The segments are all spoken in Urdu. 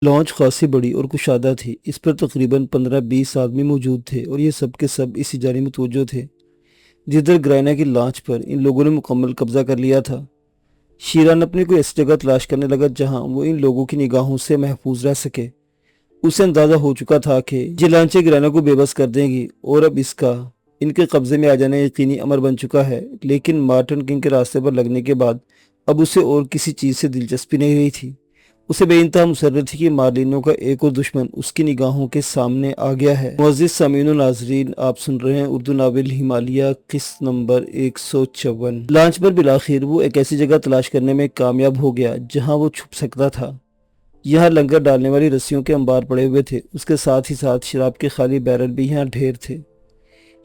لانچ خاصی بڑی اور کشادہ تھی۔ اس پر تقریباً 15-20 آدمی موجود تھے اور یہ سب کے سب اسی جانب متوجہ تھے جدھر گرائنا کی لانچ پر ان لوگوں نے مکمل قبضہ کر لیا تھا۔ شیران اپنی کوئی ایسی جگہ تلاش کرنے لگا جہاں وہ ان لوگوں کی نگاہوں سے محفوظ رہ سکے۔ اسے اندازہ ہو چکا تھا کہ یہ لانچیں گرائنا کو بے بس کر دیں گی اور اب اس کا ان کے قبضے میں آ جانا یقینی امر بن چکا ہے، لیکن مارٹن کنگ کے راستے پر لگنے کے بعد اب اسے اور کسی چیز سے دلچسپی نہیں رہی تھی۔ اسے بے انتہا مسرت تھی کہ مارلینوں کا ایک اور دشمن اس کی نگاہوں کے سامنے آ گیا ہے۔ معزز سامعین و ناظرین، آپ سن رہے ہیں اردو ناول ہمالیہ قسط نمبر 154۔ لانچ پر بالآخر وہ ایک ایسی جگہ تلاش کرنے میں کامیاب ہو گیا جہاں وہ چھپ سکتا تھا۔ یہاں لنگر ڈالنے والی رسیوں کے انبار پڑے ہوئے تھے، اس کے ساتھ ہی ساتھ شراب کے خالی بیرل بھی یہاں ڈھیر تھے۔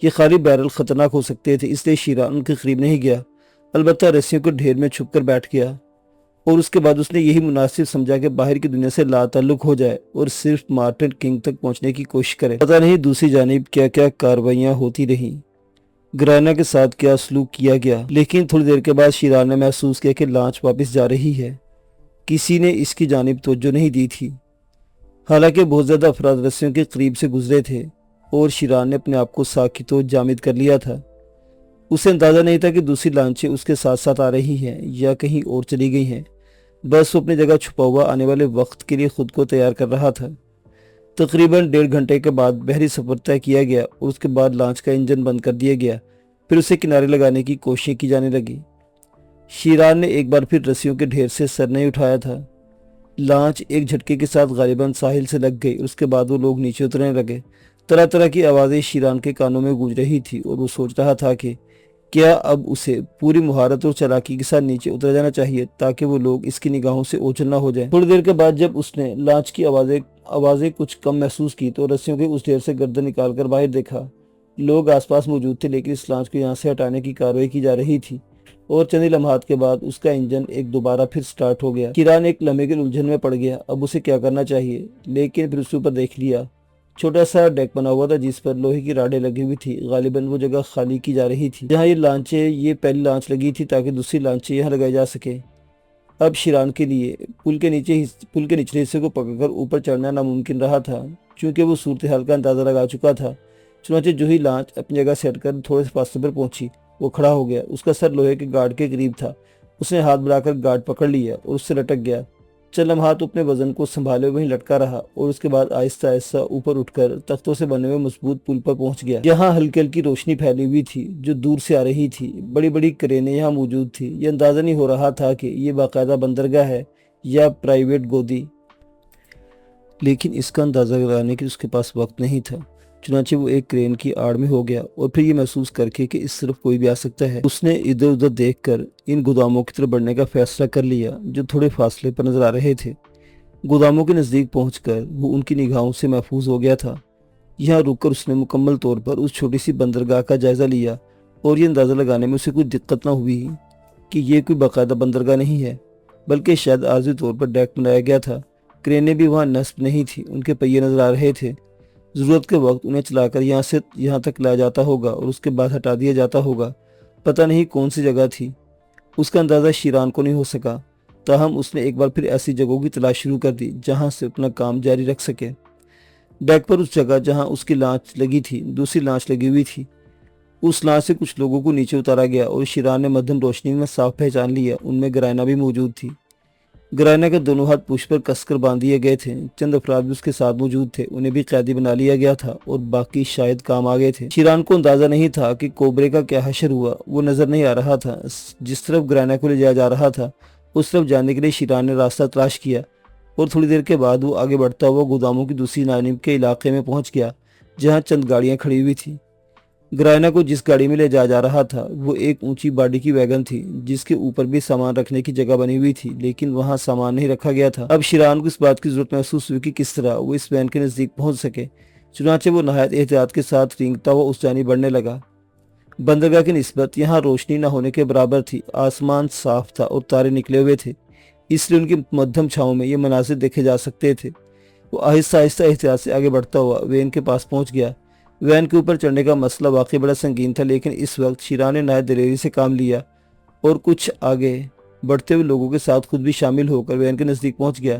یہ خالی بیرل خطرناک ہو سکتے تھے، اس لیے شیران ان کے قریب نہیں گیا، البتہ رسیوں کے ڈھیر میں چھپ کر بیٹھ گیا، اور اس کے بعد اس نے یہی مناسب سمجھا کہ باہر کی دنیا سے لا تعلق ہو جائے اور صرف مارٹن کنگ تک پہنچنے کی کوشش کرے۔ پتہ نہیں دوسری جانب کیا کیا کارروائیاں ہوتی رہیں، گرائنا کے ساتھ کیا سلوک کیا گیا، لیکن تھوڑی دیر کے بعد شیران نے محسوس کیا کہ لانچ واپس جا رہی ہے۔ کسی نے اس کی جانب توجہ نہیں دی تھی، حالانکہ بہت زیادہ افراد رسیوں کے قریب سے گزرے تھے، اور شیران نے اپنے آپ کو ساکت و جامد کر لیا تھا۔ اسے اندازہ نہیں تھا کہ دوسری لانچیں اس کے ساتھ ساتھ آ رہی ہیں یا کہیں اور چلی گئی ہیں، بس وہ اپنی جگہ چھپا ہوا آنے والے وقت کے لیے خود کو تیار کر رہا تھا۔ تقریباً 1.5 گھنٹے کے بعد بحری سفر طے کیا گیا اور اس کے بعد لانچ کا انجن بند کر دیا گیا، پھر اسے کنارے لگانے کی کوششیں کی جانے لگی۔ شیران نے ایک بار پھر رسیوں کے ڈھیر سے سر نہیں اٹھایا تھا۔ لانچ ایک جھٹکے کے ساتھ غالباً ساحل سے لگ گئی اور اس کے بعد وہ لوگ نیچے اترنے لگے۔ طرح طرح کی آوازیں شیران کے کانوں میں گونج رہی تھی اور وہ سوچ رہا تھا کہ کیا اب اسے پوری مہارت اور چالاکی کے ساتھ نیچے اتر جانا چاہیے تاکہ وہ لوگ اس کی نگاہوں سے اوجھل نہ ہو جائیں۔ تھوڑی دیر کے بعد جب اس نے لانچ کی آوازیں کچھ کم محسوس کی تو رسیوں کے اس ڈھیر سے گردن نکال کر باہر دیکھا۔ لوگ آس پاس موجود تھے، لیکن اس لانچ کو یہاں سے ہٹانے کی کارروائی کی جا رہی تھی، اور چند لمحات کے بعد اس کا انجن دوبارہ پھر سٹارٹ ہو گیا۔ شیران ایک لمحے کے الجھن میں پڑ گیا، اب اسے کیا کرنا چاہیے، لیکن پھر اس کے اوپر دیکھ لیا چھوٹا سا ڈیک بنا ہوا تھا جس پر لوہے کی راڈیں لگی ہوئی تھی۔ غالباً وہ جگہ خالی کی جا رہی تھی جہاں یہ پہلی لانچ لگی تھی تاکہ دوسری لانچیں یہاں لگائی جا سکے۔ اب شیران کے لیے پل کے نچلے حصے کو پکڑ کر اوپر چڑھنا ناممکن رہا تھا، چونکہ وہ صورتحال کا اندازہ لگا چکا تھا۔ چنانچہ جو ہی لانچ اپنی جگہ سے ہٹ کر تھوڑے سے فاصلے پر پہنچی، وہ کھڑا ہو گیا۔ اس کا سر لوہے کے گارڈ کے قریب تھا، اس نے ہاتھ بڑھا کر گارڈ پکڑ لیا اور اس سے لٹک گیا۔ چند لمحات اپنے وزن کو سنبھالے وہیں لٹکا رہا اور اس کے بعد آہستہ آہستہ اوپر اٹھ کر تختوں سے بنے ہوئے مضبوط پل پر پہنچ گیا۔ یہاں ہلکی ہلکی روشنی پھیلی ہوئی تھی جو دور سے آ رہی تھی، بڑی بڑی کرینیں یہاں موجود تھی۔ یہ اندازہ نہیں ہو رہا تھا کہ یہ باقاعدہ بندرگاہ ہے یا پرائیویٹ گودی، لیکن اس کا اندازہ لگانے کے اس کے پاس وقت نہیں تھا۔ چنانچہ وہ ایک کرین کی آڑ میں ہو گیا اور پھر یہ محسوس کر کے کہ اس طرف کوئی بھی آ سکتا ہے، اس نے ادھر ادھر دیکھ کر ان گوداموں کی طرف بڑھنے کا فیصلہ کر لیا جو تھوڑے فاصلے پر نظر آ رہے تھے۔ گوداموں کے نزدیک پہنچ کر وہ ان کی نگاہوں سے محفوظ ہو گیا تھا۔ یہاں رک کر اس نے مکمل طور پر اس چھوٹی سی بندرگاہ کا جائزہ لیا اور یہ اندازہ لگانے میں اسے کوئی دقت نہ ہوئی کہ یہ کوئی باقاعدہ بندرگاہ نہیں ہے، بلکہ شاید عارضی طور پر ڈیک بنایا گیا تھا۔ کرینے بھی وہاں نصب نہیں تھی، ان کے پہیے نظر آ رہے تھے۔ ضرورت کے وقت انہیں چلا کر یہاں سے یہاں تک لایا جاتا ہوگا اور اس کے بعد ہٹا دیا جاتا ہوگا۔ پتہ نہیں کون سی جگہ تھی، اس کا اندازہ شیران کو نہیں ہو سکا، تاہم اس نے ایک بار پھر ایسی جگہوں کی تلاش شروع کر دی جہاں سے اپنا کام جاری رکھ سکے۔ ڈیک پر اس جگہ جہاں اس کی لانچ لگی تھی دوسری لانچ لگی ہوئی تھی۔ اس لانچ سے کچھ لوگوں کو نیچے اتارا گیا اور شیران نے مدھم روشنی میں صاف پہچان لیا، ان میں گرائنا بھی موجود تھی۔ گرائنا کے دونوں ہاتھ پشت پر کس کر باندھ دیے گئے تھے، چند افراد بھی اس کے ساتھ موجود تھے، انہیں بھی قیدی بنا لیا گیا تھا اور باقی شاید کام آ گئے تھے۔ شیران کو اندازہ نہیں تھا کہ کوبرے کا کیا حشر ہوا، وہ نظر نہیں آ رہا تھا۔ جس طرف گرائنا کو لے جایا جا رہا تھا اس طرف جانے کے لیے شیران نے راستہ تلاش کیا اور تھوڑی دیر کے بعد وہ آگے بڑھتا ہوا گوداموں کی دوسری جانب کے علاقے میں پہنچ گیا جہاں چند گاڑیاں کھڑی ہوئی تھیں۔ گرائنا کو جس گاڑی میں لے جایا جا رہا تھا وہ ایک اونچی باڈی کی ویگن تھی جس کے اوپر بھی سامان رکھنے کی جگہ بنی ہوئی تھی، لیکن وہاں سامان نہیں رکھا گیا تھا۔ اب شیران کو اس بات کی ضرورت محسوس ہوئی کہ کس طرح وہ اس وین کے نزدیک پہنچ سکے، چنانچہ وہ نہایت احتیاط کے ساتھ رینگتا ہوا اس جانب بڑھنے لگا۔ بندرگاہ کی نسبت یہاں روشنی نہ ہونے کے برابر تھی، آسمان صاف تھا اور تارے نکلے ہوئے تھے، اس لیے ان کی مدھم چھاؤں میں یہ مناظر دیکھے جا سکتے تھے۔ وہ آہستہ آہستہ احتیاط سے آگے بڑھتا ہوا وین کے پاس پہنچ گیا۔ وین کے اوپر چڑھنے کا مسئلہ واقعی بڑا سنگین تھا، لیکن اس وقت شیران نے نہایت دلیری سے کام لیا اور کچھ آگے بڑھتے ہوئے لوگوں کے ساتھ خود بھی شامل ہو کر وین کے نزدیک پہنچ گیا۔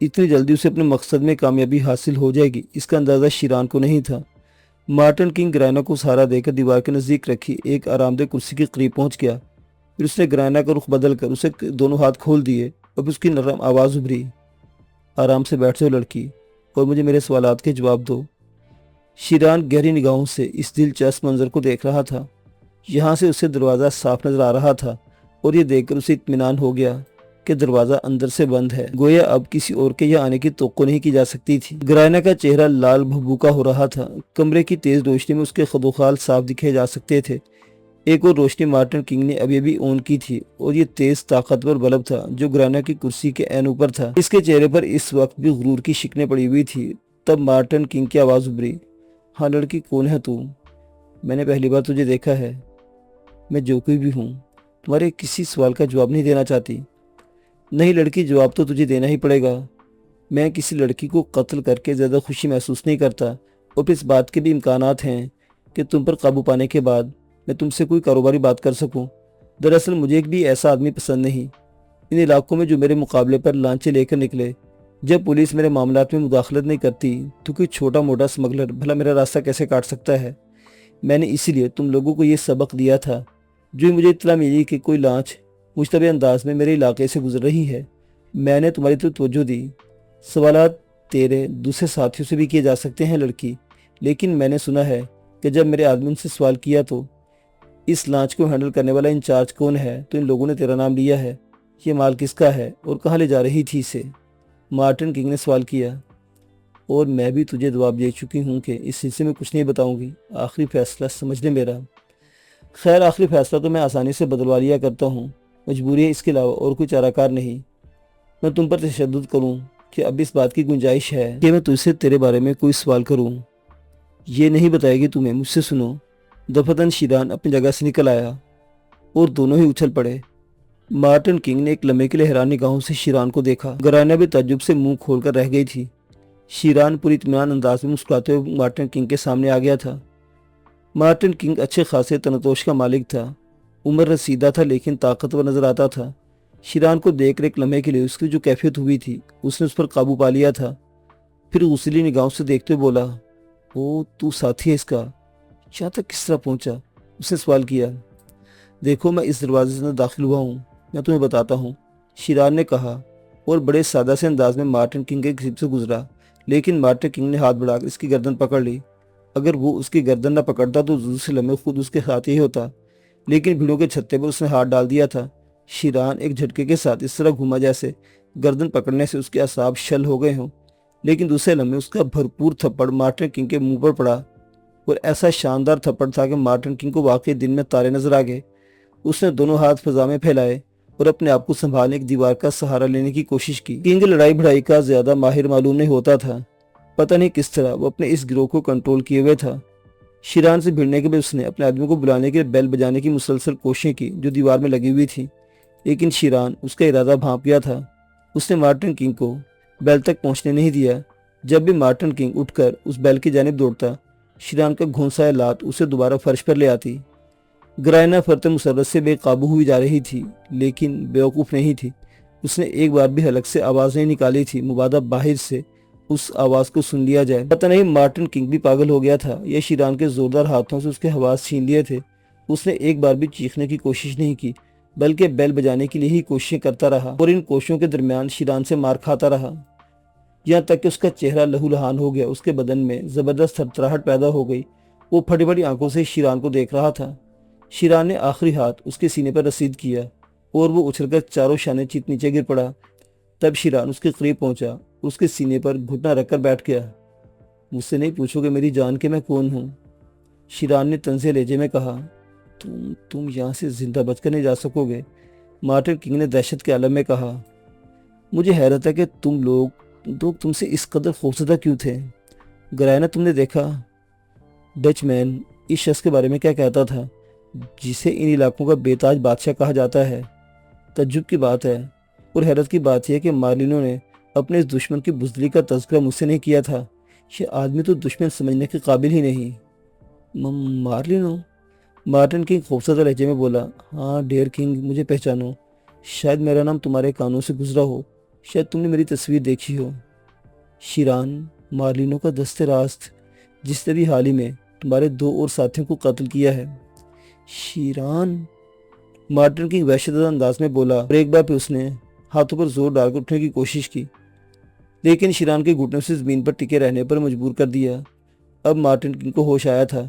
اتنی جلدی اسے اپنے مقصد میں کامیابی حاصل ہو جائے گی اس کا اندازہ شیران کو نہیں تھا۔ مارٹن کنگ گرائنا کو سہارا دے کر دیوار کے نزدیک رکھی ایک آرام دہ کرسی کے قریب پہنچ گیا۔ پھر اس نے گرائنا کا رخ بدل کر اسے دونوں ہاتھ کھول دیے اور پھر اس کی نرم آواز ابھری، آرام سے بیٹھ جاؤ لڑکی اور مجھے میرے سوالات کے جواب دو۔ شیران گہری نگاہوں سے اس دلچسپ منظر کو دیکھ رہا تھا۔ یہاں سے اسے دروازہ صاف نظر آ رہا تھا اور یہ دیکھ کر اسے اطمینان ہو گیا کہ دروازہ اندر سے بند ہے، گویا اب کسی اور کے یہاں آنے کی توقع نہیں کی جا سکتی تھی۔ گرائنا کا چہرہ لال بھبوکا ہو رہا تھا، کمرے کی تیز روشنی میں اس کے خد و خال صاف دکھے جا سکتے تھے۔ ایک اور روشنی مارٹن کنگ نے ابھی ابھی آن کی تھی اور یہ تیز طاقتور بلب تھا جو گرائنا کی کرسی کے عین اوپر تھا۔ اس کے چہرے پر اس وقت بھی غرور کی شکنیں پڑی ہوئی تھی۔ تب مارٹن کنگ کی آواز ابھری، ہاں لڑکی، کون ہے تو؟ میں نے پہلی بار تجھے دیکھا ہے۔ میں جو کوئی بھی ہوں، تمہارے کسی سوال کا جواب نہیں دینا چاہتی۔ نہیں لڑکی، جواب تو تجھے دینا ہی پڑے گا۔ میں کسی لڑکی کو قتل کر کے زیادہ خوشی محسوس نہیں کرتا، اور پھر اس بات کے بھی امکانات ہیں کہ تم پر قابو پانے کے بعد میں تم سے کوئی کاروباری بات کر سکوں۔ دراصل مجھے ایک بھی ایسا آدمی پسند نہیں ان علاقوں میں جو میرے مقابلے پر لانچے لے کر نکلے۔ جب پولیس میرے معاملات میں مداخلت نہیں کرتی تو کوئی چھوٹا موٹا اسمگلر بھلا میرا راستہ کیسے کاٹ سکتا ہے؟ میں نے اسی لیے تم لوگوں کو یہ سبق دیا تھا۔ جو ہی مجھے اطلاع ملی کہ کوئی لانچ مشتبہ انداز میں میرے علاقے سے گزر رہی ہے، میں نے تمہاری طرف توجہ دی۔ سوالات تیرے دوسرے ساتھیوں سے بھی کیے جا سکتے ہیں لڑکی، لیکن میں نے سنا ہے کہ جب میرے آدمی ان سے سوال کیا تو اس لانچ کو ہینڈل کرنے والا انچارج کون ہے تو ان لوگوں نے تیرا نام لیا ہے۔ یہ مال کس کا ہے اور کہاں لے جا رہی تھی اسے؟ مارٹن کنگ نے سوال کیا۔ اور میں بھی تجھے جواب دے چکی ہوں کہ اس سلسلے میں کچھ نہیں بتاؤں گی، آخری فیصلہ سمجھ لے میرا۔ خیر، آخری فیصلہ تو میں آسانی سے بدلوا لیا کرتا ہوں، مجبوری ہے، اس کے علاوہ اور کوئی چارہ کار نہیں۔ میں تم پر تشدد کروں کہ اب اس بات کی گنجائش ہے کہ میں تجھ سے تیرے بارے میں کوئی سوال کروں، یہ نہیں بتائے گی تمہیں۔ مجھ سے سنو۔ دفتن شیران اپنی جگہ سے نکل آیا اور دونوں ہی اچھل پڑے۔ مارٹن کنگ نے ایک لمحے کے لیے حیران نگاہوں سے شیران کو دیکھا۔ گرائنا بھی تعجب سے منہ کھول کر رہ گئی تھی۔ شیران پوری اطمینان انداز میں مسکراتے ہوئے مارٹن کنگ کے سامنے آ گیا تھا۔ مارٹن کنگ اچھے خاصے تنتوش کا مالک تھا، عمر رسیدہ تھا لیکن طاقتور نظر آتا تھا۔ شیران کو دیکھ کر ایک لمحے کے لیے اس کی جو کیفیت ہوئی تھی اس نے اس پر قابو پا لیا تھا۔ پھر غصیلی نگاہوں سے دیکھتے ہوئے بولا، او تو ساتھی ہے اس کا؟ یہاں تک کس طرح پہنچا؟ اس نے سوال کیا۔ دیکھو، میں اس دروازے سے داخل ہوا ہوں، میں تمہیں بتاتا ہوں، شیران نے کہا اور بڑے سادہ سے انداز میں مارٹن کنگ کے قریب سے گزرا۔ لیکن مارٹن کنگ نے ہاتھ بڑھا کر اس کی گردن پکڑ لی۔ اگر وہ اس کی گردن نہ پکڑتا تو دوسرے لمحے خود اس کے ساتھ ہی ہوتا، لیکن بھیڑوں کے چھتے پر اس نے ہاتھ ڈال دیا تھا۔ شیران ایک جھٹکے کے ساتھ اس طرح گھوما جیسے گردن پکڑنے سے اس کے اعصاب شل ہو گئے ہوں، لیکن دوسرے لمحے اس کا بھرپور تھپڑ مارٹن کنگ کے منہ پر پڑا اور ایسا شاندار تھپڑ تھا کہ مارٹن کنگ کو واقعی دن میں تارے نظر آ گئے۔ اس نے دونوں ہاتھ فضا میں پھیلائے اور اپنے آپ کو سنبھالنے ایک دیوار کا سہارا لینے کی کوشش کی۔ کنگ لڑائی بھڑائی کا زیادہ ماہر معلوم نہیں ہوتا تھا، پتہ نہیں کس طرح وہ اپنے اس گروہ کو کنٹرول کیے ہوئے تھا۔ شیران سے بھیڑنے کے بعد اس نے اپنے آدمیوں کو بلانے کے لیے بیل بجانے کی مسلسل کوششیں کی جو دیوار میں لگی ہوئی تھی، لیکن شیران اس کا ارادہ بھانپ گیا تھا۔ اس نے مارٹن کنگ کو بیل تک پہنچنے نہیں دیا۔ جب بھی مارٹن کنگ اٹھ کر اس بیل کی جانب دوڑتا، شیران کا گھونسا لات اسے دوبارہ فرش پر لے آتی۔ گرائنا فرت مسرت سے بے قابو ہوئی جا رہی تھی، لیکن بیوقوف نہیں تھی۔ اس نے ایک بار بھی حلق سے آواز نہیں نکالی تھی، مبادا باہر سے اس آواز کو سن لیا جائے۔ پتہ نہیں مارٹن کنگ بھی پاگل ہو گیا تھا یا شیران کے زوردار ہاتھوں سے اس کے حواس چھین لیے تھے۔ اس نے ایک بار بھی چیخنے کی کوشش نہیں کی، بلکہ بیل بجانے کے لیے ہی کوششیں کرتا رہا اور ان کوششوں کے درمیان شیران سے مار کھاتا رہا، یہاں تک کہ اس کا چہرہ لہو لہان ہو گیا۔ اس کے بدن میں زبردست تھرتھراہٹ پیدا ہو گئی۔ وہ پھٹی پھٹی آنکھوں سے شیران کو دیکھ رہا تھا۔ شیران نے آخری ہاتھ اس کے سینے پر رسید کیا اور وہ اچھل کر چاروں شانے چیت نیچے گر پڑا۔ تب شیران اس کے قریب پہنچا، اس کے سینے پر گھٹنا رکھ کر بیٹھ گیا۔ مجھ سے نہیں پوچھو کہ میری جان کہ میں کون ہوں، شیران نے طنزے لہجے میں کہا۔ تم یہاں سے زندہ بچ کر نہیں جا سکو گے، مارٹن کنگ نے دہشت کے عالم میں کہا۔ مجھے حیرت ہے کہ تم لوگ تم سے اس قدر خوفزدہ کیوں تھے۔ گرائنا، تم نے دیکھا ڈچ مین اس شخص کے بارے میں کیا کہتا تھا جسے ان علاقوں کا بے تاج بادشاہ کہا جاتا ہے؟ تعجب کی بات ہے اور حیرت کی بات یہ ہے کہ مارلینوں نے اپنے اس دشمن کی بزدلی کا تذکرہ مجھ سے نہیں کیا تھا۔ یہ آدمی تو دشمن سمجھنے کے قابل ہی نہیں۔ مارلینوں؟ مارٹن کنگ خوفزدہ لہجے میں بولا۔ ہاں ڈیئر کنگ، مجھے پہچانو، شاید میرا نام تمہارے کانوں سے گزرا ہو۔ شاید تم نے میری تصویر دیکھی ہو، شیران، مارلینو کا دست راست، جس نے بھی حال ہی میں تمہارے 2 اور ساتھیوں کو قتل کیا ہے۔ شیران، مارٹن کنگ وحشت زدہ انداز میں بولا اور ایک بار پھر اس نے ہاتھوں پر زور ڈال کر اٹھنے کی کوشش کی، لیکن شیران کے گھٹنوں سے زمین پر ٹکے رہنے پر مجبور کر دیا۔ اب مارٹن کنگ کو ہوش آیا تھا۔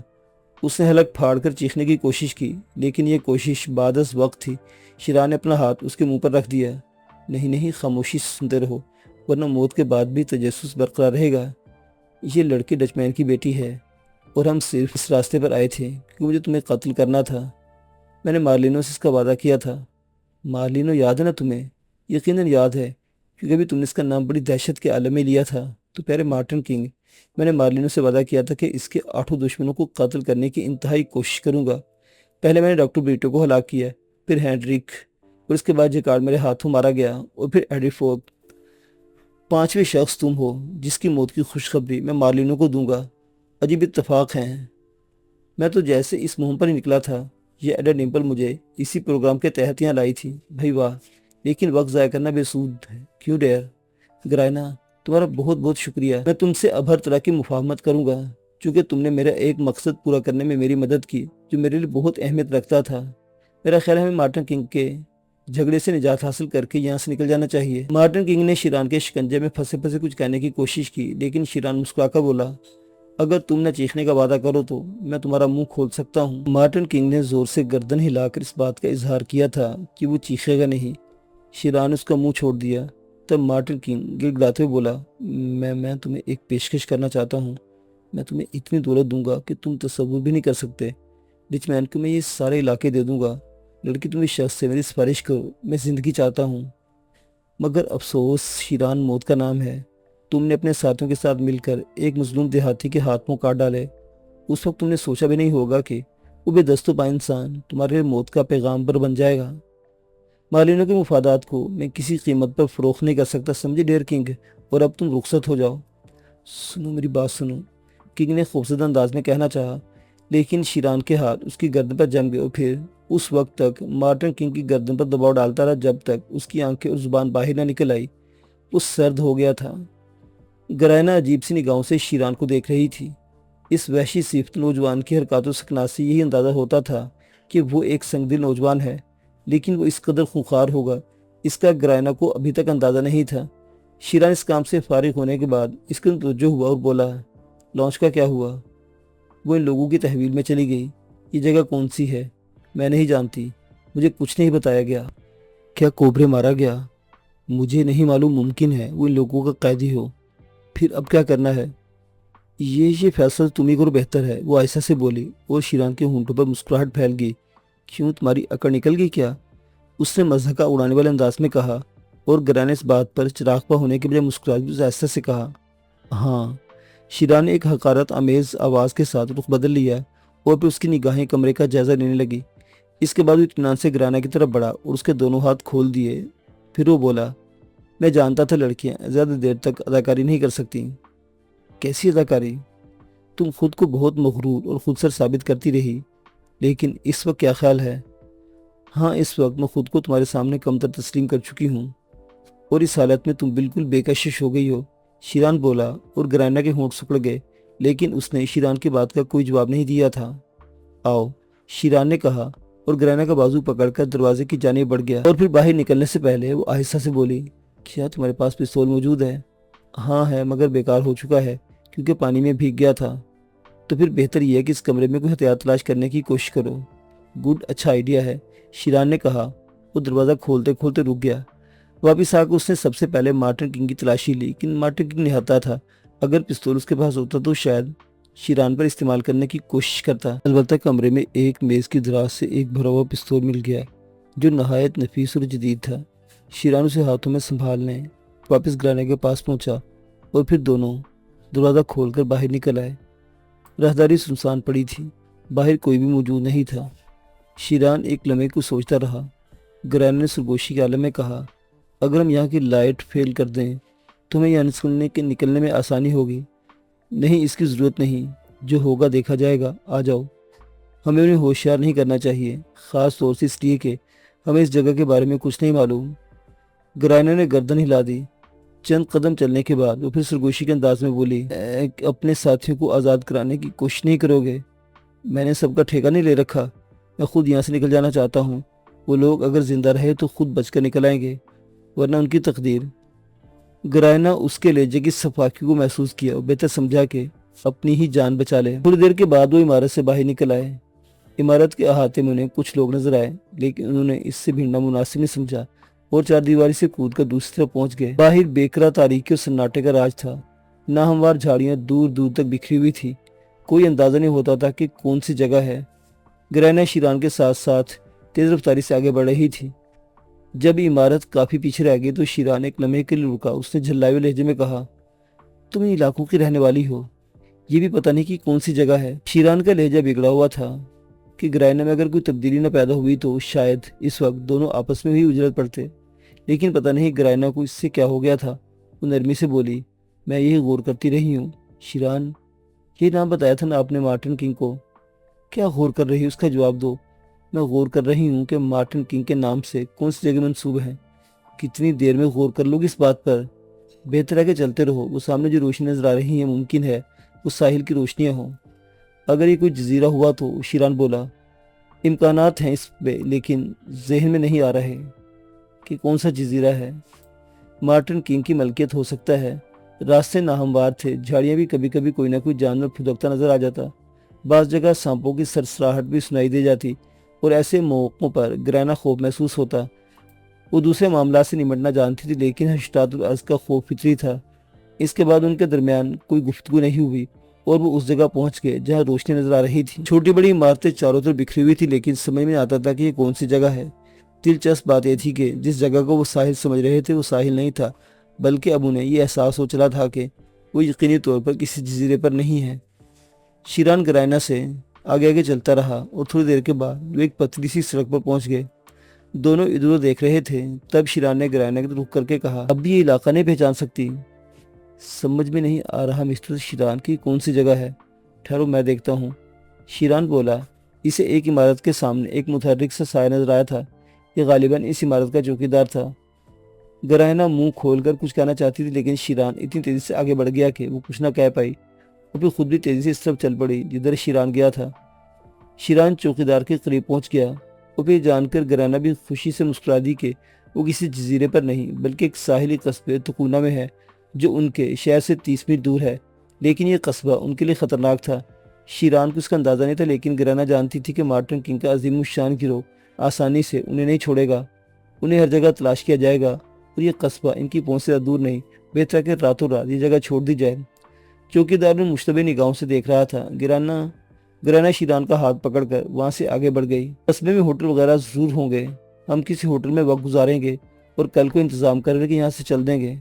اس نے حلق پھاڑ کر چیخنے کی کوشش کی، لیکن یہ کوشش بعد از وقت تھی۔ شیران نے اپنا ہاتھ اس کے منہ پر رکھ دیا۔ نہیں نہیں، خاموشی سے سنتے رہو، ورنہ موت کے بعد بھی تجسس برقرار رہے گا۔ یہ لڑکی ڈچ مین کی بیٹی ہے، اور ہم صرف اس راستے پر آئے تھے کیونکہ مجھے تمہیں قتل کرنا تھا۔ میں نے مارلینو سے اس کا وعدہ کیا تھا۔ مارلینو یاد ہے نا تمہیں؟ یقیناً یاد ہے، کیونکہ ابھی تم نے اس کا نام بڑی دہشت کے عالم میں لیا تھا۔ تو پیارے مارٹن کنگ، میں نے مارلینو سے وعدہ کیا تھا کہ اس کے 8 دشمنوں کو قتل کرنے کی انتہائی کوشش کروں گا۔ پہلے میں نے ڈاکٹر بریٹو کو ہلاک کیا، پھر ہینڈرک، اور اس کے بعد جیکارڈ میرے ہاتھوں مارا گیا، اور پھر ایڈی فوگ۔ 5ویں شخص تم ہو جس کی موت کی خوشخبری میں مارلینو کو دوں گا۔ عجیب اتفاق ہیں۔ میں تو جیسے اس مہم پر ہی نکلا تھا۔ یہ ایڈا ڈمپل مجھے اسی پروگرام کے تحت یہاں لائی تھی۔ بھائی واہ، لیکن وقت ضائع کرنا بے سود ہے، کیوں ڈیئر؟ گرائنا، تمہارا بہت بہت شکریہ۔ میں تم سے اب ہر طرح کی مفاہمت کروں گا، چونکہ تم نے میرا ایک مقصد پورا کرنے میں میری مدد کی جو میرے لیے بہت اہمیت رکھتا تھا۔ میرا خیال ہے ہمیں مارٹن کنگ کے جھگڑے سے نجات حاصل کر کے یہاں سے نکل جانا چاہیے۔ مارٹن کنگ نے شیران کے شکنجے میں پھنسے پھنسے کچھ کہنے کی کوشش کی، لیکن شیران مسکرا کر بولا، اگر تم نہ چیخنے کا وعدہ کرو تو میں تمہارا منہ کھول سکتا ہوں۔ مارٹن کنگ نے زور سے گردن ہلا کر اس بات کا اظہار کیا تھا کہ وہ چیخے گا نہیں۔ شیران نے اس کا منہ چھوڑ دیا۔ تب مارٹن کنگ گڑگڑاتے ہوئے بولا، میں تمہیں ایک پیشکش کرنا چاہتا ہوں۔ میں تمہیں اتنی دولت دوں گا کہ تم تصور بھی نہیں کر سکتے۔ ڈچ مین کو میں یہ سارے علاقے دے دوں گا۔ لڑکی، تم اس شخص سے میری سفارش کرو، میں زندگی چاہتا ہوں۔ مگر افسوس، شیران موت کا نام ہے۔ تم نے اپنے ساتھیوں کے ساتھ مل کر ایک مظلوم دیہاتی کے ہاتھ منہ کاٹ ڈالے۔ اس وقت تم نے سوچا بھی نہیں ہوگا کہ وہ بے دست و پا انسان تمہارے لیے موت کا پیغام پر بن جائے گا۔ مارلینو کے مفادات کو میں کسی قیمت پر فروخت نہیں کر سکتا، سمجھے ڈیئر کنگ؟ اور اب تم رخصت ہو جاؤ۔ سنو میری بات سنو، کنگ نے خوفزدہ انداز میں کہنا چاہا، لیکن شیران کے ہاتھ اس کی گردن پر جم گئے اور پھر اس وقت تک مارٹن کنگ کی گردن پر دباؤ ڈالتا رہا جب تک اس کی آنکھیں اور زبان باہر نہ نکل آئی۔ وہ سرد ہو گیا تھا۔ گرائنا عجیب سی نگاہوں سے شیران کو دیکھ رہی تھی۔ اس وحشی صفت نوجوان کی حرکات و سکنات سے یہی اندازہ ہوتا تھا کہ وہ ایک سنگ دل نوجوان ہے، لیکن وہ اس قدر خونخوار ہوگا، اس کا گرائنا کو ابھی تک اندازہ نہیں تھا۔ شیران اس کام سے فارغ ہونے کے بعد اس کا توجہ ہوا اور بولا، لانچ کا کیا ہوا؟ وہ ان لوگوں کی تحویل میں چلی گئی۔ یہ جگہ کون سی ہے؟ میں نہیں جانتی، مجھے کچھ نہیں بتایا گیا۔ کیا کوبرے مارا گیا؟ مجھے نہیں معلوم، ممکن ہے وہ ان لوگوں کا قیدی ہو۔ پھر اب کیا کرنا ہے؟ یہ فیصلہ تمہیں کرو، بہتر ہے، وہ آہستہ سے بولی، اور شیران کے ہونٹوں پر مسکراہٹ پھیل گئی۔ کیوں، تمہاری اکڑ نکل گئی کیا؟ اس نے مضحکہ اڑانے والے انداز میں کہا، اور گرانے اس بات پر چراغ پا ہونے کے بجائے مسکراہٹ آہستہ سے کہا، ہاں۔ شیران نے ایک حقارت آمیز آواز کے ساتھ رخ بدل لیا، اور پھر اس کی نگاہیں کمرے کا جائزہ لینے لگی۔ اس کے بعد وہ اطمینان سے گرانا کی طرف بڑھا اور اس کے دونوں ہاتھ کھول دیے۔ پھر وہ بولا، میں جانتا تھا لڑکیاں زیادہ دیر تک اداکاری نہیں کر سکتی۔ کیسی اداکاری؟ تم خود کو بہت مغرور اور خود سر ثابت کرتی رہی، لیکن اس وقت کیا خیال ہے؟ ہاں، اس وقت میں خود کو تمہارے سامنے کمتر تسلیم کر چکی ہوں، اور اس حالت میں تم بالکل بے کشش ہو گئی ہو۔ شیران بولا، اور گرائنا کے ہونٹ سکڑ گئے، لیکن اس نے شیران کی بات کا کوئی جواب نہیں دیا تھا۔ آؤ، شیران نے کہا، اور گرائنا کا بازو پکڑ کر دروازے کی جانب بڑھ گیا، اور پھر باہر نکلنے سے پہلے وہ آہستہ سے بولی، کیا تمہارے پاس پستول موجود ہے؟ ہاں ہے، مگر بیکار ہو چکا ہے کیونکہ پانی میں بھیگ گیا تھا۔ تو پھر بہتر یہ ہے کہ اس کمرے میں کوئی ہتھیار تلاش کرنے کی کوشش کرو۔ گڈ، اچھا آئیڈیا ہے، شیران نے کہا۔ وہ دروازہ کھولتے کھولتے رک گیا۔ واپس آ کر اس نے سب سے پہلے مارٹن کنگ کی تلاشی لی، لیکن مارٹن کنگ نہاتا تھا۔ اگر پستول اس کے پاس ہوتا تو شاید شیران پر استعمال کرنے کی کوشش کرتا۔ البتہ کمرے میں ایک میز کی دراز سے ایک بھرا ہوا پستول مل گیا جو نہایت نفیس اور جدید تھا۔ شیران اسے ہاتھوں میں سنبھالنے واپس گرانے کے پاس پہنچا، اور پھر دونوں دروازہ کھول کر باہر نکل آئے۔ راہداری سنسان پڑی تھی، باہر کوئی بھی موجود نہیں تھا۔ شیران ایک لمحے کو سوچتا رہا۔ گرائنا نے سرگوشی کے عالم میں کہا، اگر ہم یہاں کی لائٹ فیل کر دیں تو ہمیں یہاں نکلنے میں آسانی ہوگی۔ نہیں، اس کی ضرورت نہیں، جو ہوگا دیکھا جائے گا، آ جاؤ۔ ہمیں انہیں ہوشیار نہیں کرنا چاہیے، خاص طور سے اس لیے کہ ہمیں اس جگہ کے بارے میں کچھ نہیں معلوم۔ گرائنا نے گردن ہلا دی۔ چند قدم چلنے کے بعد وہ پھر سرگوشی کے انداز میں بولی، اپنے ساتھیوں کو آزاد کرانے کی کوشش نہیں کرو گے؟ میں نے سب کا ٹھیکہ نہیں لے رکھا، میں خود یہاں سے نکل جانا چاہتا ہوں۔ وہ لوگ اگر زندہ رہے تو خود بچ کر نکل آئیں گے، ورنہ ان کی تقدیر۔ گرائنا اس کے لہجے کی صفاقی کو محسوس کیا اور بہتر سمجھا کہ اپنی ہی جان بچا لے۔ تھوڑی دیر کے بعد وہ عمارت سے باہر نکل آئے۔ عمارت کے احاطے میں انہیں کچھ لوگ نظر آئے، لیکن انہوں نے اس سے بھیڑنا مناسب نہیں سمجھا اور چار دیواری سے کود کر دوسری طرف پہنچ گئے۔ باہر بےقرار تاریکی اور سناٹے کا راج تھا۔ ناہموار جھاڑیاں دور دور تک بکھری ہوئی تھی، کوئی اندازہ نہیں ہوتا تھا کہ کون سی جگہ ہے۔ گرائنا شیران کے ساتھ ساتھ تیز رفتاری سے آگے بڑھ رہی تھی۔ جب عمارت کافی پیچھے رہ گئی تو شیران ایک لمحے کے لیے رکا۔ اس نے جھلائے ہوئے لہجے میں کہا، تم ان علاقوں کی رہنے والی ہو؟ یہ بھی پتہ نہیں کہ کون سی جگہ ہے۔ شیران کا لہجہ بگڑا ہوا تھا کہ گرائنا میں اگر کوئی تبدیلی نہ پیدا ہوئی تو شاید اس وقت دونوں آپس میں ہی اجڑ پڑتے، لیکن پتہ نہیں گرائنا کو اس سے کیا ہو گیا تھا۔ وہ نرمی سے بولی، میں یہی غور کرتی رہی ہوں۔ شیران، یہ نام بتایا تھا نا آپ نے مارٹن کنگ کو؟ کیا غور کر رہی ہو؟ اس کا جواب دو۔ میں غور کر رہی ہوں کہ مارٹن کنگ کے نام سے کون سی جگہ منسوب ہے۔ کتنی دیر میں غور کر لوگ اس بات پر؟ بہتر ہے کہ چلتے رہو۔ وہ سامنے جو روشنی نظر آ رہی ہیں ممکن ہے وہ ساحل کی روشنیاں ہوں۔ اگر یہ کوئی جزیرہ ہوا تو؟ شیران بولا، امکانات ہیں اس پہ، لیکن ذہن میں نہیں آ رہے کہ کون سا جزیرہ ہے۔ مارٹن کنگ کی ملکیت ہو سکتا ہے۔ راستے ناہموار تھے، جھاڑیاں بھی کبھی کبھی کوئی نہ کوئی جانور پھدکتا نظر آ جاتا، بعض جگہ سانپوں کی سرسراہٹ بھی سنائی دے جاتی، اور ایسے موقعوں پر گرائنا خوف محسوس ہوتا۔ وہ دوسرے معاملات سے نمٹنا جانتی تھی، لیکن حشرات الارض کا خوف فطری تھا۔ اس کے بعد ان کے درمیان کوئی گفتگو نہیں ہوئی اور وہ اس جگہ پہنچ گئے جہاں روشنی نظر آ رہی تھی۔ چھوٹی بڑی عمارتیں چاروں طرف بکھری ہوئی تھی، لیکن سمجھ میں آتا تھا کہ یہ کون سی جگہ ہے۔ دلچسپ بات یہ تھی کہ جس جگہ کو وہ ساحل سمجھ رہے تھے وہ ساحل نہیں تھا، بلکہ اب انہیں یہ احساس ہو چلا تھا کہ وہ یقینی طور پر کسی جزیرے پر نہیں ہے۔ شیران گرائنا سے آگے آگے چلتا رہا اور تھوڑی دیر کے بعد وہ ایک پتلی سی سڑک پر پہنچ گئے۔ دونوں ادھر ادھر دیکھ رہے تھے، تب شیران نے گرائنا کی طرف رخ کر کے کہا، اب بھی یہ علاقہ نہیں پہچان سکتی؟ سمجھ میں نہیں آ رہا مسٹر شیران کی کون سی جگہ ہے؟ ٹھہرو میں دیکھتا ہوں۔ شیران بولا۔ اسے ایک عمارت کے سامنے ایک متحرک سا سایہ نظر آیا تھا، یہ غالباً اس عمارت کا چوکیدار تھا۔ گرائنا منہ کھول کر کچھ کہنا چاہتی تھی، لیکن شیران اتنی تیزی سے آگے بڑھ گیا کہ وہ کچھ نہ کہہ پائی، اور پھر خود بھی تیزی سے اس طرف چل پڑی جدھر شیران گیا تھا۔ شیران چوکیدار کے قریب پہنچ گیا اور پھر جان کر گرائنا بھی خوشی سے مسکرا دی کہ وہ کسی جزیرے پر نہیں بلکہ ایک ساحلی قصبے تکونا میں ہے جو ان کے شہر سے 30 میل دور ہے، لیکن یہ قصبہ ان کے لیے خطرناک تھا۔ شیران کو اس کا اندازہ نہیں تھا، لیکن گرائنا جانتی تھی کہ مارٹن کنگ کا عظیم الشان گروہ آسانی سے انہیں نہیں چھوڑے گا، انہیں ہر جگہ تلاش کیا جائے گا، اور یہ قصبہ ان کی پہنچ سے دور نہیں۔ بہتر ہے کہ راتوں رات یہ جگہ چھوڑ دی جائے۔ چوکیدار نے مشتبہ نگاہوں سے دیکھ رہا تھا۔ گرائنا شیران کا ہاتھ پکڑ کر وہاں سے آگے بڑھ گئی۔ قصبے میں ہوٹل وغیرہ ضرور ہوں گے، ہم کسی ہوٹل میں وقت گزاریں گے اور کل کو انتظام کر کے یہاں سے چل دیں گے۔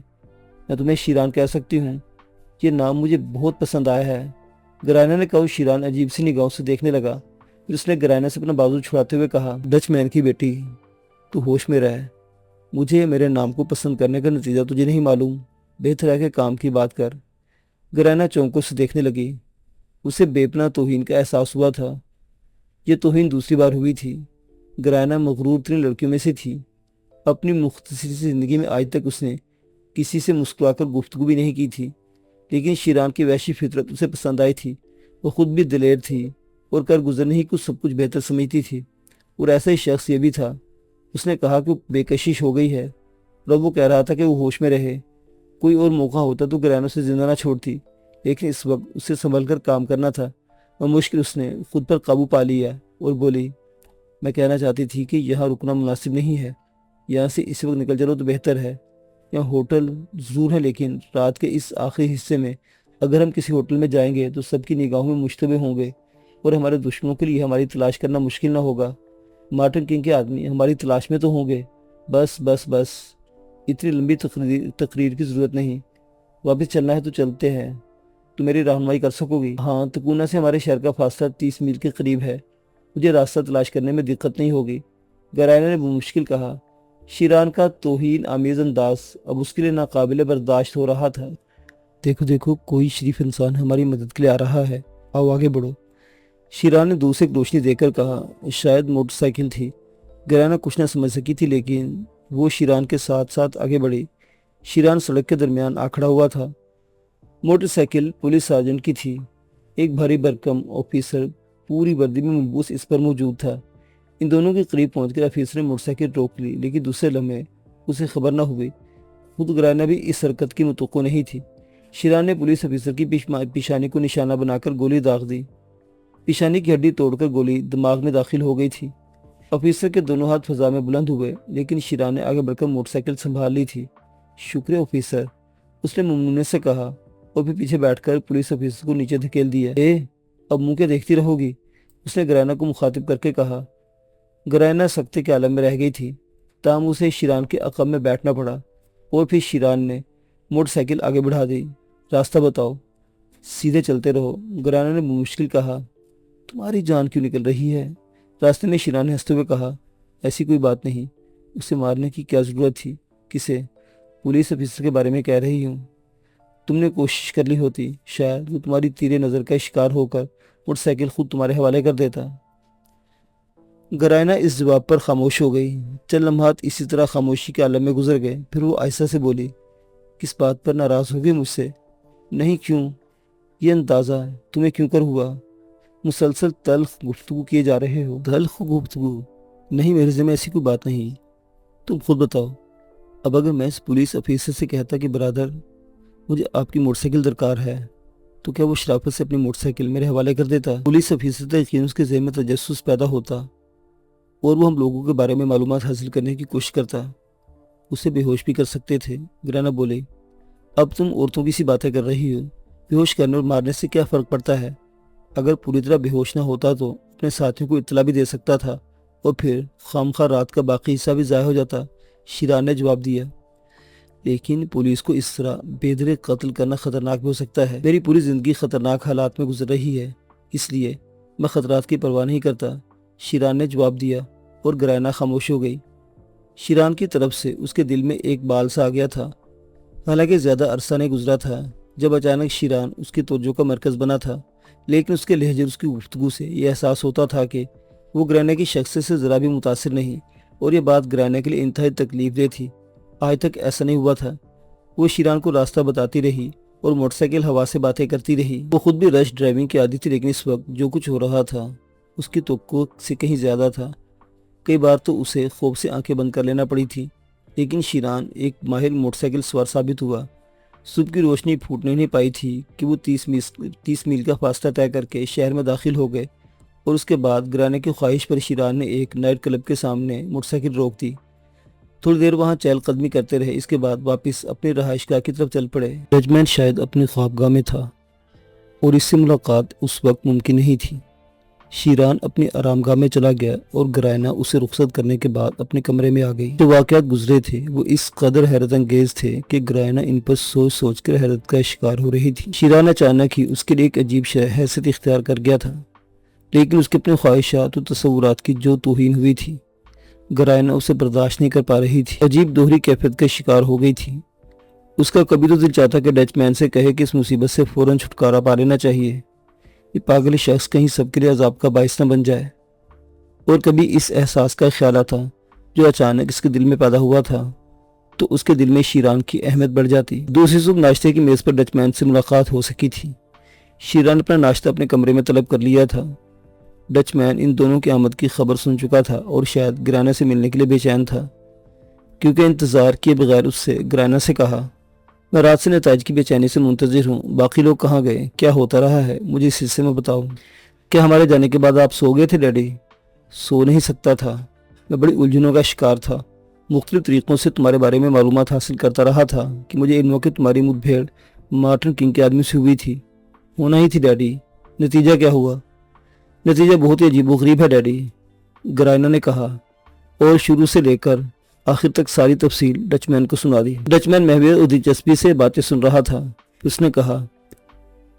میں تمہیں شیران کہہ سکتی ہوں، یہ نام مجھے بہت پسند آیا ہے۔ گرائنا نے کہا۔ شیران عجیب سی نگاہوں سے دیکھنے لگا، پھر اس نے گرائنا سے اپنا بازو چھڑاتے ہوئے کہا، ڈچ مین کی بیٹی، تو ہوش میں رہ، مجھے میرے نام کو پسند کرنے کا نتیجہ تجھے نہیں معلوم، بہتر ہے کہ کام کی بات کر۔ گرائنا چونکوں سے دیکھنے لگی، اسے بے پناہ توہین کا احساس ہوا تھا۔ یہ توہین دوسری بار ہوئی تھی۔ گرائنا مغرور ترین لڑکیوں میں سے تھی، اپنی مختصر سی زندگی میں آج تک اس نے کسی سے مسکرا کر گفتگو بھی نہیں کی تھی، لیکن شیران کی وحشی فطرت اسے پسند آئی تھی۔ وہ خود بھی دلیر تھی اور کر گزرنے ہی کچھ سب کچھ بہتر سمجھتی تھی، اور ایسا ہی شخص یہ بھی تھا۔ اس نے کہا کہ وہ بے کشش ہو گئی ہے، اور اب وہ کہہ رہا تھا کہ وہ ہوش میں رہے۔ کوئی اور موقع ہوتا تو گرائنا سے زندہ نہ چھوڑتی، لیکن اس وقت اسے سنبھل کر کام کرنا تھا، اور مشکل اس نے خود پر قابو پا لیا اور بولی، میں کہنا چاہتی تھی کہ یہاں رکنا مناسب نہیں ہے، یہاں سے اس وقت نکل چلو تو بہتر ہے۔ یہاں ہوٹل ضرور ہے، لیکن رات کے اس آخری حصے میں اگر ہم کسی ہوٹل میں جائیں گے تو سب کی نگاہوں میں مشتبہ ہوں گے، اور ہمارے دشمنوں کے لیے ہماری تلاش کرنا مشکل نہ ہوگا۔ مارٹن کنگ کے آدمی ہماری تلاش میں تو ہوں گے۔ بس بس بس، اتنی لمبی تقریر کی ضرورت نہیں، واپس چلنا ہے تو چلتے ہیں۔ تو میری رہنمائی کر سکو گی؟ ہاں، تکونا سے ہمارے شہر کا فاصلہ 30 میل کے قریب ہے، مجھے راستہ تلاش کرنے میں دقت نہیں ہوگی، گرائنا نے بمشکل کہا۔ شیران کا توہین آمیز انداز اب اس کے لیے ناقابل برداشت ہو رہا تھا۔ دیکھو دیکھو، کوئی شریف انسان ہماری مدد کے لیے آ رہا ہے، آؤ آگے بڑھو۔ شیران نے دور سے ایک روشنی دیکھ کر کہا، شاید موٹر سائیکل تھی۔ گرائنا کچھ نہ سمجھ سکی تھی، لیکن وہ شیران کے ساتھ ساتھ آگے بڑھی۔ شیران سڑک کے درمیان آ کھڑا ہوا تھا۔ موٹر سائیکل پولیس سارجنٹ کی تھی۔ ایک بھاری بھرکم آفیسر پوری وردی میں ملبوس اس پر موجود تھا۔ ان دونوں کے قریب پہنچ کر آفیسر نے موٹر سائیکل روک لی، لیکن دوسرے لمحے اسے خبر نہ ہوئی۔ خود گرائنا بھی اس حرکت کی متوقع نہیں تھی۔ شیران نے پولیس آفیسر کی پیشانی کو نشانہ بنا کر گولی داغ دی۔ پیشانی کی ہڈی توڑ کر گولی دماغ میں داخل ہو گئی تھی۔ آفیسر کے دونوں ہاتھ فضا میں بلند ہوئے، لیکن شیران نے آگے بڑھ کر موٹر سائیکل سنبھال لی تھی۔ شکریہ آفیسر، اس نے ممنونیت سے کہا اور پھر پیچھے بیٹھ کر پولیس آفیسر کو نیچے دھکیل دیا۔ اب منہ کے دیکھتی رہو گی، اس نے گرائنا کو مخاطب کر کے کہا۔ گرائنا سکتے کے عالم میں رہ گئی تھی، تاہم اسے شیران کے عقب میں بیٹھنا پڑا اور پھر شیران نے موٹر سائیکل آگے بڑھا دی۔ راستہ بتاؤ، سیدھے چلتے رہو، گرائنا نے بمشکل کہا۔ تمہاری جان کیوں نکل رہی ہے؟ راستے میں شیران نے ہنستے ہوئے کہا۔ ایسی کوئی بات نہیں، اسے مارنے کی کیا ضرورت تھی؟ کسے؟ پولیس آفیسر کے بارے میں کہہ رہی ہوں۔ تم نے کوشش کر لی ہوتی، شاید وہ تمہاری تیرے نظر کا شکار ہو کر موٹر سائیکل خود تمہارے حوالے کر دیتا۔ گرائنا اس جواب پر خاموش ہو گئی۔ چند لمحات اسی طرح خاموشی کے عالم میں گزر گئے، پھر وہ آہستہ سے بولی۔ کس بات پر ناراض ہوگی مجھ سے؟ نہیں، کیوں؟ یہ اندازہ تمہیں کیوں کر ہوا؟ مسلسل تلخ گفتگو کیے جا رہے ہو۔ تلخ گفتگو؟ نہیں، میرے ذمہ ایسی کوئی بات نہیں، تم خود بتاؤ۔ اب اگر میں اس پولیس آفیسر سے کہتا کہ برادر مجھے آپ کی موٹر سائیکل درکار ہے، تو کیا وہ شرافت سے اپنی موٹر سائیکل میرے حوالے کر دیتا؟ پولیس آفیسر تک یقین اس کے ذہن میں تجسس پیدا ہوتا اور وہ ہم لوگوں کے بارے میں معلومات حاصل کرنے کی کوشش کرتا۔ اسے بے ہوش بھی کر سکتے تھے، گرائنا بولے۔ اب تم عورتوں کی سی باتیں کر رہی ہو، بے ہوش کرنے اور مارنے سے کیا فرق پڑتا ہے؟ اگر پوری طرح بے ہوش نہ ہوتا تو اپنے ساتھیوں کو اطلاع بھی دے سکتا تھا اور پھر خامخواہ رات کا باقی حصہ بھی ضائع ہو جاتا، شیران نے جواب دیا۔ لیکن پولیس کو اس طرح بے دریغ قتل کرنا خطرناک بھی ہو سکتا ہے۔ میری پوری زندگی خطرناک حالات میں گزر رہی ہے، اس لیے میں خطرات کی پرواہ نہیں کرتا، شیران نے جواب دیا اور گرائنا خاموش ہو گئی۔ شیران کی طرف سے اس کے دل میں ایک بال سا آ گیا تھا، حالانکہ زیادہ عرصہ نہیں گزرا تھا جب اچانک شیران اس کی توجہ کا مرکز بنا تھا، لیکن اس کے لہجے اور اس کی گفتگو سے یہ احساس ہوتا تھا کہ وہ گرائنا کی شخصیت سے ذرا بھی متاثر نہیں، اور یہ بات گرائنا کے لیے انتہائی تکلیف دہ تھی۔ آج تک ایسا نہیں ہوا تھا۔ وہ شیران کو راستہ بتاتی رہی اور موٹر سائیکل ہوا سے باتیں کرتی رہی۔ وہ خود بھی رش ڈرائیونگ کی عادی تھی، لیکن اس وقت جو کچھ ہو رہا تھا اس کی توقع سے کہیں زیادہ تھا۔ کئی بار تو اسے خوف سے آنکھیں بند کر لینا پڑی تھی، لیکن شیران ایک ماہر موٹر سائیکل سوار ثابت ہوا۔ صبح کی روشنی پھوٹنے نہیں پائی تھی کہ وہ 30 میل کا فاصلہ طے کر کے شہر میں داخل ہو گئے، اور اس کے بعد گرانے کی خواہش پر شیران نے ایک نائٹ کلب کے سامنے موٹر سائیکل روک دی۔ تھوڑی دیر وہاں چہل قدمی کرتے رہے، اس کے بعد واپس اپنی رہائش گاہ کی طرف چل پڑے۔ ججمنٹ شاید اپنی خوابگاہ میں تھا اور اس سے ملاقات اس وقت ممکن نہیں تھی۔ شیران اپنی آرام گاہ میں چلا گیا اور گرائنا اسے رخصت کرنے کے بعد اپنے کمرے میں آ گئی۔ جو واقعات گزرے تھے وہ اس قدر حیرت انگیز تھے کہ گرائنا ان پر سوچ سوچ کر حیرت کا شکار ہو رہی تھی۔ شیران اچانک ہی اس کے لیے ایک عجیب حیثیت اختیار کر گیا تھا، لیکن اس کے اپنے خواہشات و تصورات کی جو توہین ہوئی تھی، گرائنا اسے برداشت نہیں کر پا رہی تھی۔ عجیب دوہری کیفیت کا شکار ہو گئی تھی۔ اس کا کبھی تو دل چاہتا کہ ڈچ مین سے کہے کہ اس مصیبت سے فوراً چھٹکارا پا لینا چاہیے، یہ پاگل شخص کہیں سب کے لیے عذاب کا باعث نہ بن جائے، اور کبھی اس احساس کا خیال آتا جو اچانک اس کے دل میں پیدا ہوا تھا تو اس کے دل میں شیران کی اہمیت بڑھ جاتی۔ دوسری صبح ناشتے کی میز پر ڈچ مین سے ملاقات ہو سکی تھی۔ شیران نے اپنا ناشتہ اپنے کمرے میں طلب کر لیا تھا۔ ڈچ مین ان دونوں کی آمد کی خبر سن چکا تھا اور شاید گرائنا سے ملنے کے لیے بے چین تھا، کیونکہ انتظار کیے بغیر اس سے گرائنا سے کہا، میں رات سے نتائج کی بے چینی سے منتظر ہوں، باقی لوگ کہاں گئے، کیا ہوتا رہا ہے، مجھے اس حصے میں بتاؤ۔ کیا ہمارے جانے کے بعد آپ سو گئے تھے ڈیڈی؟ سو نہیں سکتا تھا، میں بڑی الجھنوں کا شکار تھا، مختلف طریقوں سے تمہارے بارے میں معلومات حاصل کرتا رہا تھا کہ مجھے علم ہو کہ تمہاری مٹ بھیڑ مارٹن کنگ کے آدمی سے ہوئی تھی۔ ہونا ہی تھی ڈیڈی، نتیجہ کیا ہوا؟ نتیجہ بہت ہی عجیب و غریب ہے ڈیڈی، گرائنا نے کہا، اور شروع سے لے کر آخر تک ساری تفصیل ڈچ مین کو سنا دی۔ ڈچ مین محویت اور دلچسپی سے باتیں سن رہا تھا۔ اس نے کہا،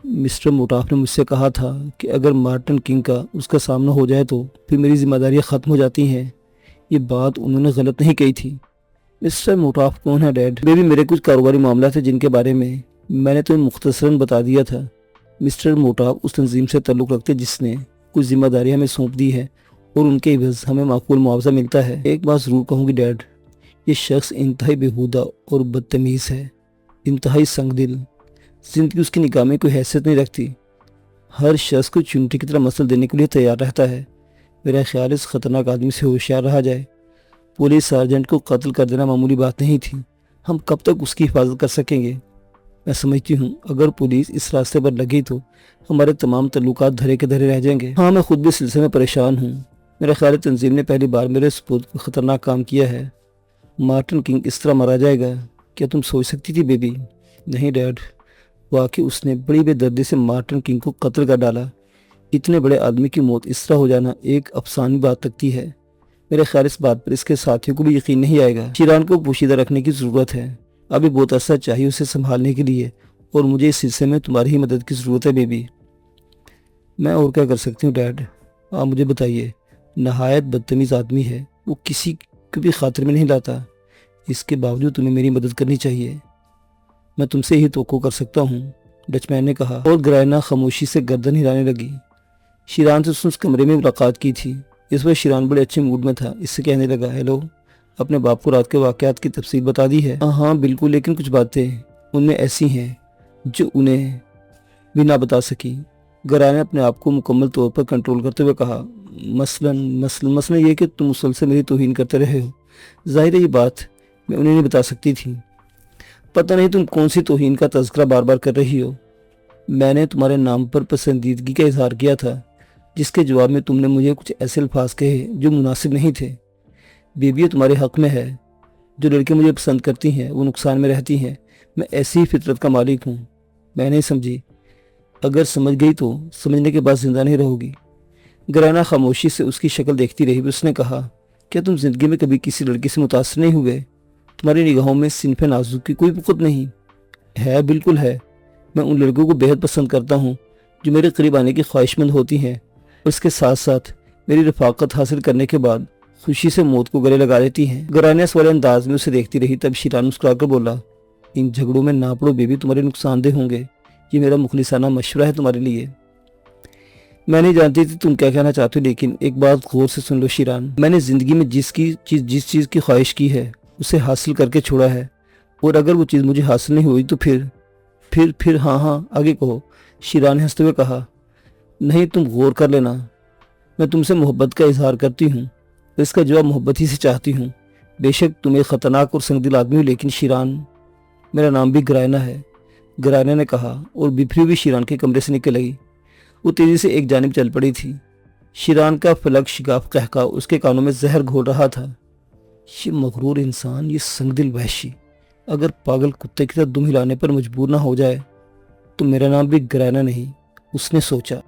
مسٹر موٹاف نے مجھ سے کہا تھا کہ اگر مارٹن کنگ کا اس کا سامنا ہو جائے تو پھر میری ذمہ داریاں ختم ہو جاتی ہیں۔ یہ بات انہوں نے غلط نہیں کہی تھی۔ مسٹر موٹاف کون ہے ڈیڈ؟ بیبی میرے کچھ کاروباری معاملات ہیں جن کے بارے میں نے تمہیں مختصراً بتا دیا تھا۔ مسٹر موٹاف اس تنظیم سے تعلق رکھتے جس نے کچھ ذمہ داریاں ہمیں سونپ دی ہے اور ان کے عوض ہمیں معقول معاوضہ ملتا ہے۔ ایک بات ضرور کہوں گی ڈیڈ، یہ شخص انتہائی بیہودہ اور بدتمیز ہے، انتہائی سنگ دل۔ زندگی اس کی نگاہ میں کوئی حیثیت نہیں رکھتی، ہر شخص کو چمٹی کی طرح مسل دینے کے لیے تیار رہتا ہے۔ میرا خیال اس خطرناک آدمی سے ہوشیار رہا جائے۔ پولیس سارجنٹ کو قتل کر دینا معمولی بات نہیں تھی، ہم کب تک اس کی حفاظت کر سکیں گے؟ میں سمجھتی ہوں اگر پولیس اس راستے پر لگی تو ہمارے تمام تعلقات دھرے کے دھرے رہ جائیں گے۔ ہاں، میں خود بھی اس سلسلے میں پریشان ہوں۔ میرا خیال ہے تنظیم نے پہلی بار میرے سپرد کو خطرناک کام کیا ہے۔ مارٹن کنگ اس طرح مارا جائے گا، کیا تم سوچ سکتی تھی بیبی؟ نہیں ڈیڈ، واقعی اس نے بڑی بے دردی سے مارٹن کنگ کو قتل کر ڈالا۔ اتنے بڑے آدمی کی موت اس طرح ہو جانا ایک افسانوی بات لگتی ہے۔ میرے خیال اس بات پر اس کے ساتھیوں کو بھی یقین نہیں آئے گا۔ شیران کو پوشیدہ رکھنے کی ضرورت ہے، ابھی بہت عرصہ چاہیے اسے سنبھالنے کے لیے، اور مجھے اس سلسلے میں تمہاری ہی مدد کی ضرورت ہے بیبی۔ میں اور کیا کر سکتی ہوں ڈیڈ؟ آپ مجھے بتائیے۔ نہایت بدتمیز آدمی ہے، وہ کسی کو بھی خاطر میں نہیں لاتا، اس کے باوجود تمہیں میری مدد کرنی چاہیے۔ میں تم سے ہی توقع کر سکتا ہوں، ڈچ مین نے کہا، اور گرائنا خاموشی سے گردن ہلانے لگی۔ شیران سے اس کمرے میں ملاقات کی تھی، اس وقت شیران بڑے اچھے موڈ میں تھا، اس سے کہنے لگا، ہیلو، اپنے باپ کو رات کے واقعات کی تفصیل بتا دی ہے؟ ہاں بالکل، لیکن کچھ باتیں ان میں ایسی ہیں جو انہیں بھی نہ بتا سکی۔ گرائنا نے اپنے آپ کو مکمل طور پر کنٹرول کرتے ہوئے کہا، مثلاً یہ کہ تم مسلسل میری توہین کرتے رہے ہو۔ ظاہر ہے یہ بات میں انہیں نہیں بتا سکتی تھی۔ پتہ نہیں تم کون سی توہین کا تذکرہ بار بار کر رہی ہو۔ میں نے تمہارے نام پر پسندیدگی کا اظہار کیا تھا، جس کے جواب میں تم نے مجھے کچھ ایسے الفاظ کہے جو مناسب نہیں تھے۔ بیبی، یہ تمہارے حق میں ہے، جو لڑکے مجھے پسند کرتی ہیں وہ نقصان میں رہتی ہیں، میں ایسی ہی فطرت کا مالک ہوں۔ میں نہیں سمجھی، اگر سمجھ گئی تو سمجھنے کے بعد زندہ نہیں رہو گی۔ گرائنا خاموشی سے اس کی شکل دیکھتی رہی، اس نے کہا، کیا تم زندگی میں کبھی کسی لڑکی سے متاثر نہیں ہوئے؟ تمہاری نگاہوں میں صنف نازک کی کوئی وقت نہیں ہے؟ بالکل ہے، میں ان لڑکوں کو بہت پسند کرتا ہوں جو میرے قریب آنے کی خواہش مند ہوتی ہیں، اور اس کے ساتھ ساتھ میری رفاقت حاصل کرنے کے بعد خوشی سے موت کو گلے لگا لیتی ہیں۔ گرائنا اس والے انداز میں اسے دیکھتی رہی، تب شیران مسکرا کر بولا، ان جھگڑوں میں نہ پڑو بیبی، تمہارے نقصان دہ ہوں گے، یہ میرا مخلصانہ مشورہ ہے تمہارے لیے۔ میں نہیں جانتی تھی تم کیا کہنا چاہتے ہو، لیکن ایک بات غور سے سن لو شیران، میں نے زندگی میں جس چیز کی خواہش کی ہے اسے حاصل کر کے چھوڑا ہے، اور اگر وہ چیز مجھے حاصل نہیں ہوئی تو پھر ہاں آگے کہو، شیران نے ہنستے ہوئے کہا۔ نہیں، تم غور کر لینا، میں تم سے محبت کا اظہار کرتی ہوں، اور اس کا جواب محبت ہی سے چاہتی ہوں۔ بے شک تم ایک خطرناک اور سنگ دل آدمی ہو، لیکن شیران، میرا نام بھی گرائنا ہے، گرائنا نے کہا، اور بپھری ہوئی شیران کے کمرے سے نکل گئی۔ وہ تیزی سے ایک جانب چل پڑی تھی۔ شیران کا فلک شگاف قہقہ اس کے کانوں میں زہر گھول رہا تھا۔ یہ مغرور انسان، یہ سنگ دل وحشی، اگر پاگل کتے کی طرح دم ہلانے پر مجبور نہ ہو جائے تو میرا نام بھی گرائنا نہیں، اس نے سوچا۔